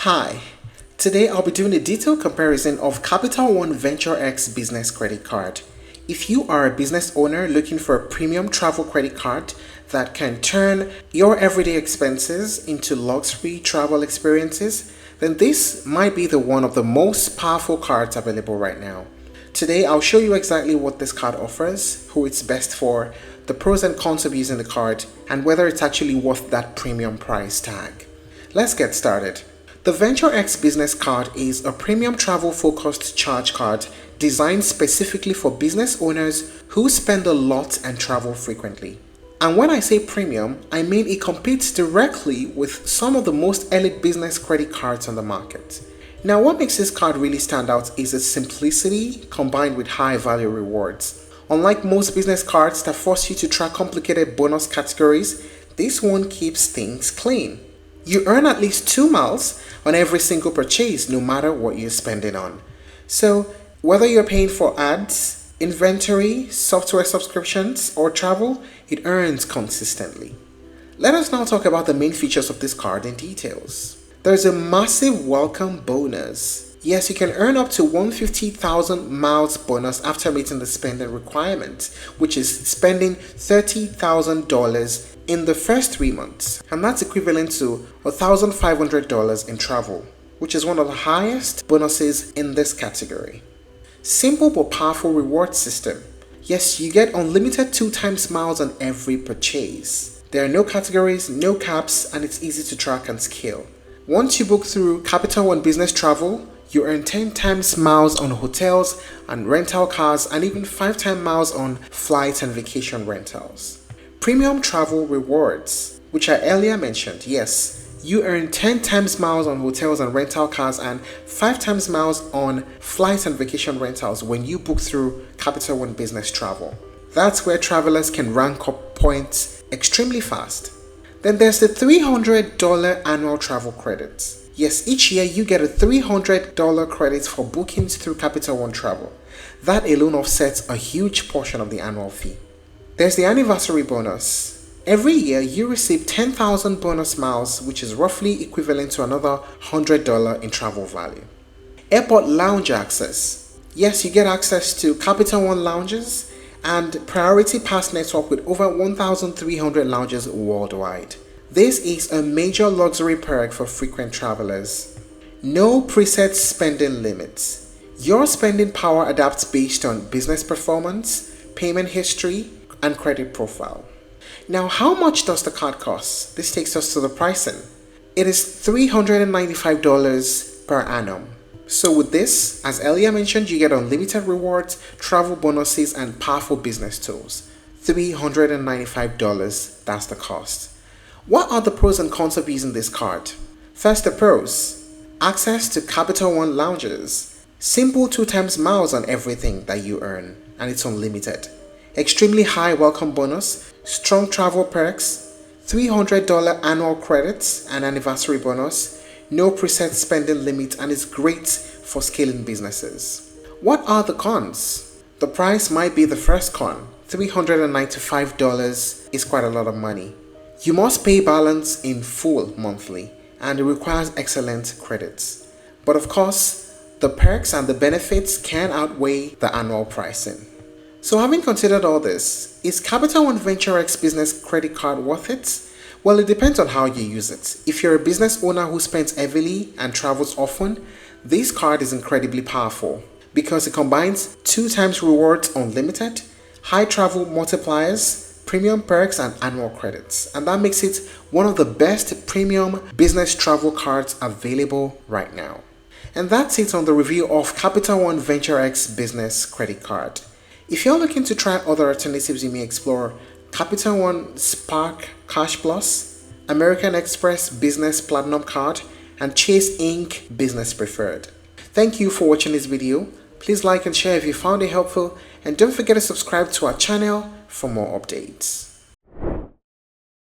Hi, today I'll be doing a detailed comparison of Capital One Venture X Business Credit Card. If you are a business owner looking for a premium travel credit card that can turn your everyday expenses into luxury travel experiences, then this might be one of the most powerful cards available right now. Today I'll show you exactly what this card offers, who it's best for, the pros and cons of using the card, and whether it's actually worth that premium price tag. Let's get started. The Venture X Business Card is a premium travel-focused charge card designed specifically for business owners who spend a lot and travel frequently. And when I say premium, I mean it competes directly with some of the most elite business credit cards on the market. Now, what makes this card really stand out is its simplicity combined with high value rewards. Unlike most business cards that force you to track complicated bonus categories, this one keeps things clean. You earn at least 2 miles on every single purchase, no matter what you're spending on. So, whether you're paying for ads, inventory, software subscriptions, or travel, it earns consistently. Let us now talk about the main features of this card in details. There's a massive welcome bonus. Yes, you can earn up to 150,000 miles bonus after meeting the spending requirement, which is spending $30,000 in the first 3 months, and that's equivalent to $1,500 in travel, which is one of the highest bonuses in this category. Simple but powerful reward system. Yes, you get unlimited 2 times miles on every purchase. There are no categories, no caps, and it's easy to track and scale. Once you book through Capital One Business Travel, you earn 10 times miles on hotels and rental cars, and even 5 times miles on flights and vacation rentals. Premium travel rewards, which I earlier mentioned. Yes, you earn 10 times miles on hotels and rental cars and 5 times miles on flights and vacation rentals when you book through Capital One Business Travel. That's where travelers can rank up points extremely fast. Then there's the $300 annual travel credits. Yes, each year you get a $300 credit for bookings through Capital One Travel. That alone offsets a huge portion of the annual fee. There's the anniversary bonus. Every year you receive 10,000 bonus miles, which is roughly equivalent to another $100 in travel value. Airport lounge access. Yes, you get access to Capital One lounges and Priority Pass network with over 1,300 lounges worldwide. This is a major luxury perk for frequent travelers. No preset spending limits. Your spending power adapts based on business performance, payment history, and credit profile. Now, how much does the card cost? This takes us to the pricing. It is $395 per annum. So with this, as earlier mentioned, you get unlimited rewards, travel bonuses, and powerful business tools. $395, that's the cost. What are the pros and cons of using this card? First, the pros. Access to Capital One lounges. Simple 2 times miles on everything that you earn, and it's unlimited. Extremely high welcome bonus, strong travel perks, $300 annual credits and anniversary bonus, no preset spending limit, and it's great for scaling businesses. What are the cons? The price might be the first con. $395 is quite a lot of money. You must pay balance in full monthly, and it requires excellent credits. But of course, the perks and the benefits can outweigh the annual pricing. So having considered all this, is Capital One Venture X Business Credit Card worth it? Well, it depends on how you use it. If you're a business owner who spends heavily and travels often, this card is incredibly powerful because it combines 2 times rewards unlimited, high travel multipliers, premium perks, and annual credits. And that makes it one of the best premium business travel cards available right now. And that's it on the review of Capital One Venture X Business Credit Card. If you're looking to try other alternatives, you may explore Capital One Spark Cash Plus, American Express Business Platinum Card, and Chase Inc. Business Preferred. Thank you for watching this video. Please like and share if you found it helpful, and don't forget to subscribe to our channel for more updates.